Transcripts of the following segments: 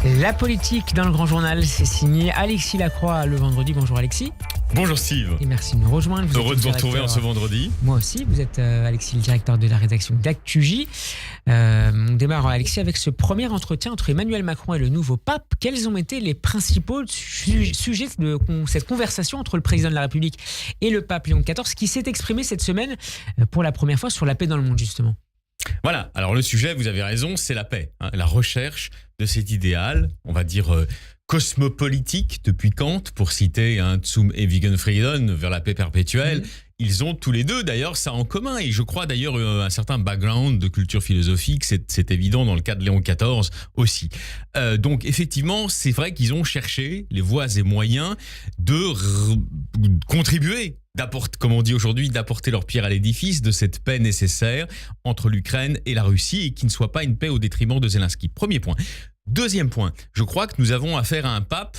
La politique dans le grand journal, c'est signé Alexis Lacroix le vendredi. Bonjour Alexis. Bonjour Steve. Et merci de nous rejoindre. Heureux de vous retrouver en ce vendredi. Moi aussi, vous êtes Alexis, le directeur de la rédaction d'ActuJ. On démarre Alexis avec ce premier entretien entre Emmanuel Macron et le nouveau pape. Quels ont été les principaux sujets de cette conversation entre le président de la République et le pape Léon XIV qui s'est exprimé cette semaine pour la première fois sur la paix dans le monde justement? Voilà, alors le sujet, vous avez raison, c'est la paix, la recherche de cet idéal, on va dire cosmopolitique depuis Kant, pour citer Zum ewigen Frieden, vers la paix perpétuelle. Ils ont tous les deux d'ailleurs ça en commun, et je crois d'ailleurs un certain background de culture philosophique, c'est évident dans le cas de Léon XIV aussi. Donc effectivement, c'est vrai qu'ils ont cherché les voies et moyens de contribuer, comme on dit aujourd'hui, d'apporter leur pierre à l'édifice de cette paix nécessaire entre l'Ukraine et la Russie, et qui ne soit pas une paix au détriment de Zelensky. Premier point. Deuxième point, je crois que nous avons affaire à un pape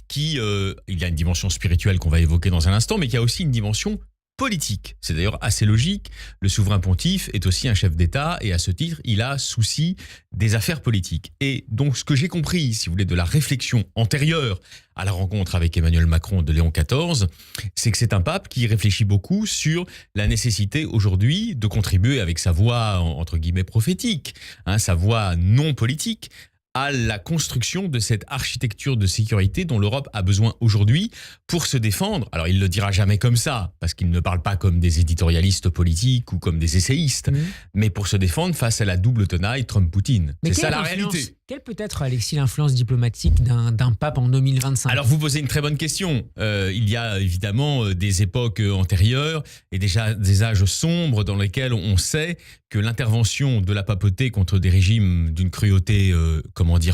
qui, il a une dimension spirituelle qu'on va évoquer dans un instant, mais qui a aussi une dimension politique. C'est d'ailleurs assez logique. Le souverain pontife est aussi un chef d'État, et à ce titre, il a souci des affaires politiques. Et donc, ce que j'ai compris, si vous voulez, de la réflexion antérieure à la rencontre avec Emmanuel Macron de Léon XIV, c'est que c'est un pape qui réfléchit beaucoup sur la nécessité aujourd'hui de contribuer avec sa voix, entre guillemets, prophétique, sa voix non politique, à la construction de cette architecture de sécurité dont l'Europe a besoin aujourd'hui pour se défendre. Alors, il ne le dira jamais comme ça, parce qu'il ne parle pas comme des éditorialistes politiques ou comme des essayistes, mais pour se défendre face à la double tenaille Trump-Poutine. C'est ça la réalité. Quelle peut être, Alexis, l'influence diplomatique d'un pape en 2025 ? Alors, vous posez une très bonne question. Il y a évidemment des époques antérieures et déjà des âges sombres dans lesquels on sait que l'intervention de la papauté contre des régimes d'une cruauté,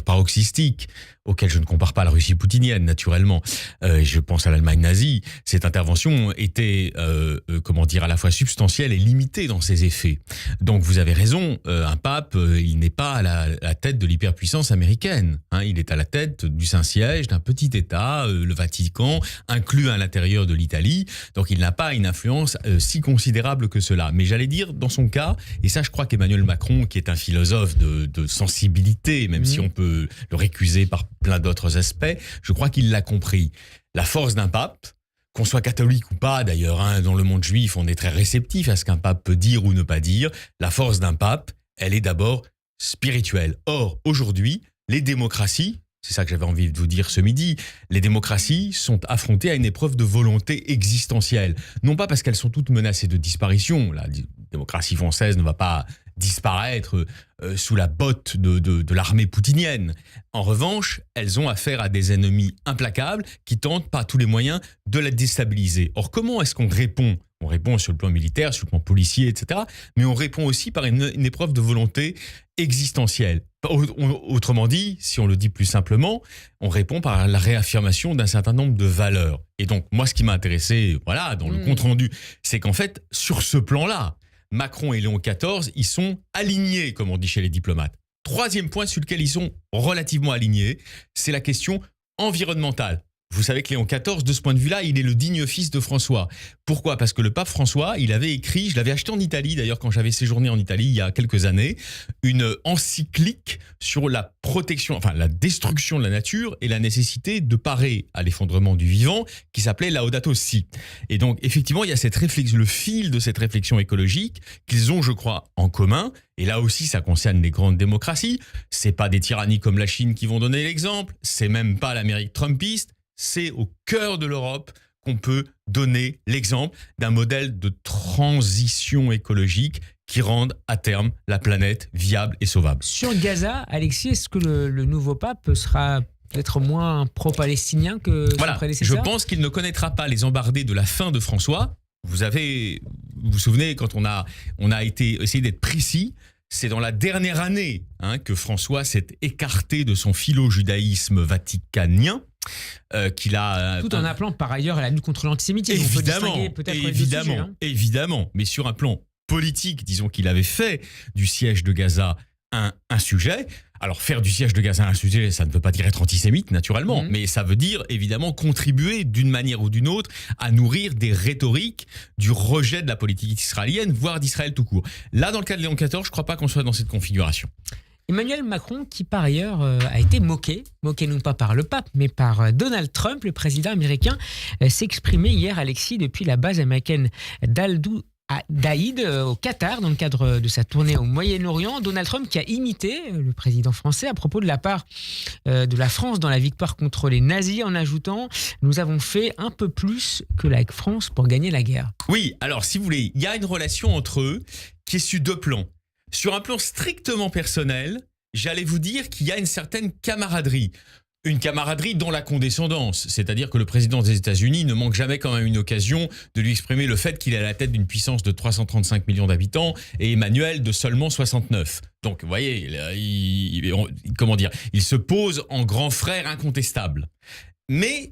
paroxystique, auquel je ne compare pas la Russie poutinienne, naturellement. Je pense à l'Allemagne nazie. Cette intervention était, à la fois substantielle et limitée dans ses effets. Donc, vous avez raison, un pape, il n'est pas à la tête de l'hyperpuissance américaine. Il est à la tête du Saint-Siège, d'un petit État, le Vatican, inclus à l'intérieur de l'Italie. Donc, il n'a pas une influence si considérable que cela. Mais j'allais dire, dans son cas, et ça, je crois qu'Emmanuel Macron, qui est un philosophe de sensibilité, même si on peut le récuser par plein d'autres aspects, je crois qu'il l'a compris. La force d'un pape, qu'on soit catholique ou pas d'ailleurs, dans le monde juif, on est très réceptif à ce qu'un pape peut dire ou ne pas dire. La force d'un pape, elle est d'abord spirituelle. Or, aujourd'hui, les démocraties, c'est ça que j'avais envie de vous dire ce midi, les démocraties sont affrontées à une épreuve de volonté existentielle. Non pas parce qu'elles sont toutes menacées de disparition, la démocratie française ne va pas disparaître sous la botte de l'armée poutinienne. En revanche, elles ont affaire à des ennemis implacables qui tentent par tous les moyens de la déstabiliser. Or, comment est-ce qu'on répond ? On répond sur le plan militaire, sur le plan policier, etc. Mais on répond aussi par une épreuve de volonté existentielle. Autrement dit, si on le dit plus simplement, on répond par la réaffirmation d'un certain nombre de valeurs. Et donc, moi, ce qui m'a intéressé, dans le compte-rendu, c'est qu'en fait, sur ce plan-là, Macron et Léon XIV, ils sont alignés, comme on dit chez les diplomates. Troisième point sur lequel ils sont relativement alignés, c'est la question environnementale. Vous savez que Léon XIV, de ce point de vue-là, il est le digne fils de François. Pourquoi ? Parce que le pape François, il avait écrit, je l'avais acheté en Italie d'ailleurs quand j'avais séjourné en Italie il y a quelques années, une encyclique sur la protection, la destruction de la nature et la nécessité de parer à l'effondrement du vivant, qui s'appelait Laudato Si. Et donc effectivement, il y a cette réflexion, le fil de cette réflexion écologique qu'ils ont, je crois, en commun. Et là aussi, ça concerne les grandes démocraties. C'est pas des tyrannies comme la Chine qui vont donner l'exemple. C'est même pas l'Amérique trumpiste. C'est au cœur de l'Europe qu'on peut donner l'exemple d'un modèle de transition écologique qui rende à terme la planète viable et sauvable. Sur Gaza, Alexis, est-ce que le nouveau pape sera peut-être moins pro-palestinien que son prédécesseur ? Je pense qu'il ne connaîtra pas les embardées de la fin de François. Vous vous souvenez, quand on a essayé d'être précis, c'est dans la dernière année que François s'est écarté de son philo-judaïsme vaticanien. Qu'il a tout en appelant par ailleurs à la lutte contre l'antisémitisme. Évidemment, mais sur un plan politique, disons qu'il avait fait du siège de Gaza un sujet. Alors faire du siège de Gaza un sujet, ça ne veut pas dire être antisémite naturellement, mais ça veut dire évidemment contribuer d'une manière ou d'une autre à nourrir des rhétoriques du rejet de la politique israélienne, voire d'Israël tout court. Là, dans le cas de Léon XIV, je ne crois pas qu'on soit dans cette configuration. Emmanuel Macron, qui par ailleurs a été moqué non pas par le pape, mais par Donald Trump, le président américain, s'exprimait hier, Alexis, depuis la base américaine d'Aïd au Qatar, dans le cadre de sa tournée au Moyen-Orient. Donald Trump qui a imité le président français à propos de la part de la France dans la victoire contre les nazis, en ajoutant « Nous avons fait un peu plus que la France pour gagner la guerre ». Oui, alors si vous voulez, il y a une relation entre eux qui est sur deux plans. Sur un plan strictement personnel, j'allais vous dire qu'il y a une certaine camaraderie. Une camaraderie dont la condescendance, c'est-à-dire que le président des États-Unis ne manque jamais quand même une occasion de lui exprimer le fait qu'il est à la tête d'une puissance de 335 millions d'habitants et Emmanuel de seulement 69. Donc, vous voyez, il se pose en grand frère incontestable. Mais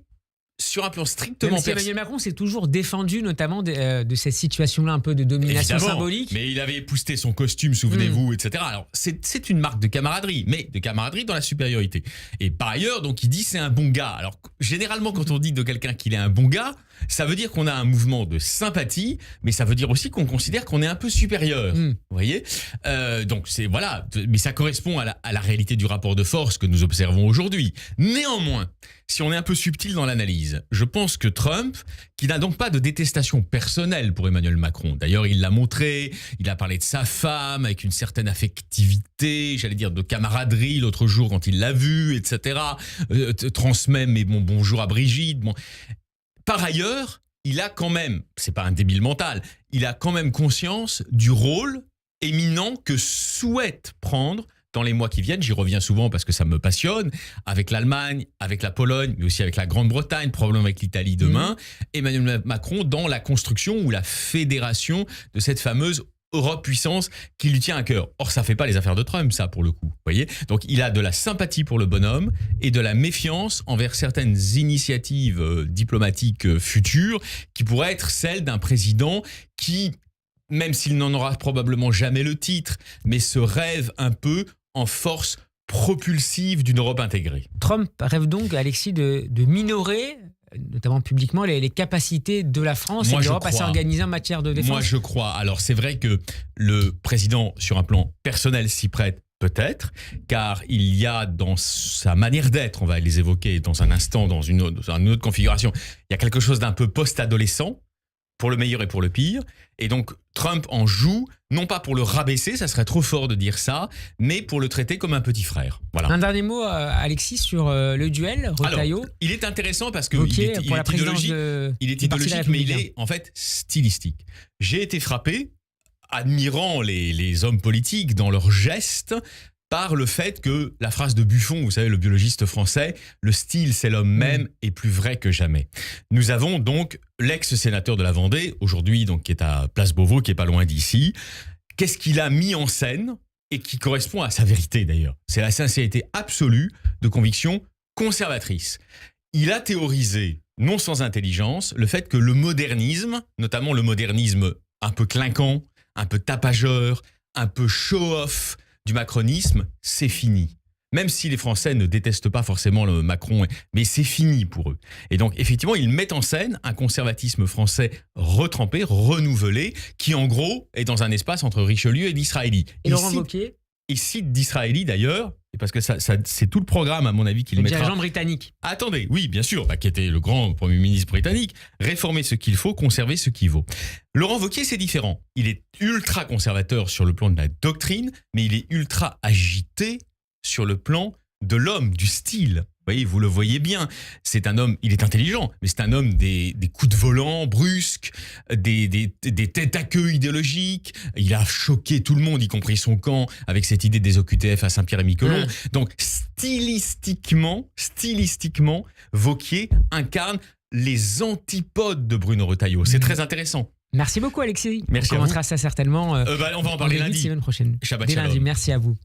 sur un plan strictement personnel, Emmanuel Macron s'est toujours défendu notamment de cette situation-là un peu de domination symbolique. Mais il avait épousseté son costume, souvenez-vous, etc. Alors c'est une marque de camaraderie, mais de camaraderie dans la supériorité. Et par ailleurs, donc il dit c'est un bon gars. Alors généralement quand on dit de quelqu'un qu'il est un bon gars, ça veut dire qu'on a un mouvement de sympathie, mais ça veut dire aussi qu'on considère qu'on est un peu supérieur. Vous voyez, donc c'est voilà, mais ça correspond à la réalité du rapport de force que nous observons aujourd'hui. Néanmoins, si on est un peu subtil dans l'analyse, je pense que Trump, qui n'a donc pas de détestation personnelle pour Emmanuel Macron, d'ailleurs il l'a montré, il a parlé de sa femme avec une certaine affectivité, j'allais dire de camaraderie l'autre jour quand il l'a vu, etc. Transmet mes bonjour à Brigitte. Bon. Par ailleurs, il a quand même, c'est pas un débile mental, il a quand même conscience du rôle éminent que souhaite prendre dans les mois qui viennent, j'y reviens souvent parce que ça me passionne, avec l'Allemagne, avec la Pologne, mais aussi avec la Grande-Bretagne, probablement avec l'Italie demain, Emmanuel Macron dans la construction ou la fédération de cette fameuse Europe puissance qui lui tient à cœur. Or, ça fait pas les affaires de Trump, ça, pour le coup. Voyez ? Donc, il a de la sympathie pour le bonhomme et de la méfiance envers certaines initiatives diplomatiques futures qui pourraient être celles d'un président qui, même s'il n'en aura probablement jamais le titre, mais se rêve un peu en force propulsive d'une Europe intégrée. Trump rêve donc, Alexis, de minorer, notamment publiquement, les capacités de la France et de l'Europe à s'organiser en matière de défense. Moi, je crois. Alors, c'est vrai que le président, sur un plan personnel, s'y prête peut-être, car il y a dans sa manière d'être, on va les évoquer dans un instant, dans une autre configuration, il y a quelque chose d'un peu post-adolescent, pour le meilleur et pour le pire. Et donc, Trump en joue, non pas pour le rabaisser, ça serait trop fort de dire ça, mais pour le traiter comme un petit frère. Voilà. Un dernier mot, Alexis, sur le duel Retailleau. Alors, il est intéressant parce qu'il est idéologique, mais il est en fait stylistique. J'ai été frappé, admirant les hommes politiques dans leurs gestes, par le fait que la phrase de Buffon, vous savez, le biologiste français, le style c'est l'homme même, est plus vrai que jamais. Nous avons donc l'ex-sénateur de la Vendée, aujourd'hui donc qui est à Place Beauvau, qui est pas loin d'ici. Qu'est-ce qu'il a mis en scène et qui correspond à sa vérité d'ailleurs. C'est la sincérité absolue de conviction conservatrice. Il a théorisé, non sans intelligence, le fait que le modernisme, notamment le modernisme un peu clinquant, un peu tapageur, un peu show-off, du macronisme, c'est fini. Même si les Français ne détestent pas forcément le Macron, mais c'est fini pour eux. Et donc, effectivement, ils mettent en scène un conservatisme français retrempé, renouvelé, qui en gros est dans un espace entre Richelieu et Disraeli. Et Laurent Wauquiez ? Il cite Disraeli d'ailleurs, parce que ça, c'est tout le programme, à mon avis, qu'il mettra. Le dirigeant britannique. Attendez, oui, bien sûr, qui était le grand Premier ministre britannique. Réformer ce qu'il faut, conserver ce qui vaut. Laurent Wauquiez, c'est différent. Il est ultra conservateur sur le plan de la doctrine, mais il est ultra agité sur le plan de l'homme, du style. Vous voyez, vous le voyez bien. C'est un homme, il est intelligent, mais c'est un homme des coups de volant brusques, des têtes à queue idéologiques. Il a choqué tout le monde, y compris son camp, avec cette idée des OQTF à Saint-Pierre-et-Miquelon. Donc, stylistiquement, Wauquiez incarne les antipodes de Bruno Retailleau. C'est très intéressant. Merci beaucoup, Alexis. Merci. On commentera ça certainement. On va en parler lundi. Semaine prochaine. Shabbat Dès shalom. lundi. Merci à vous.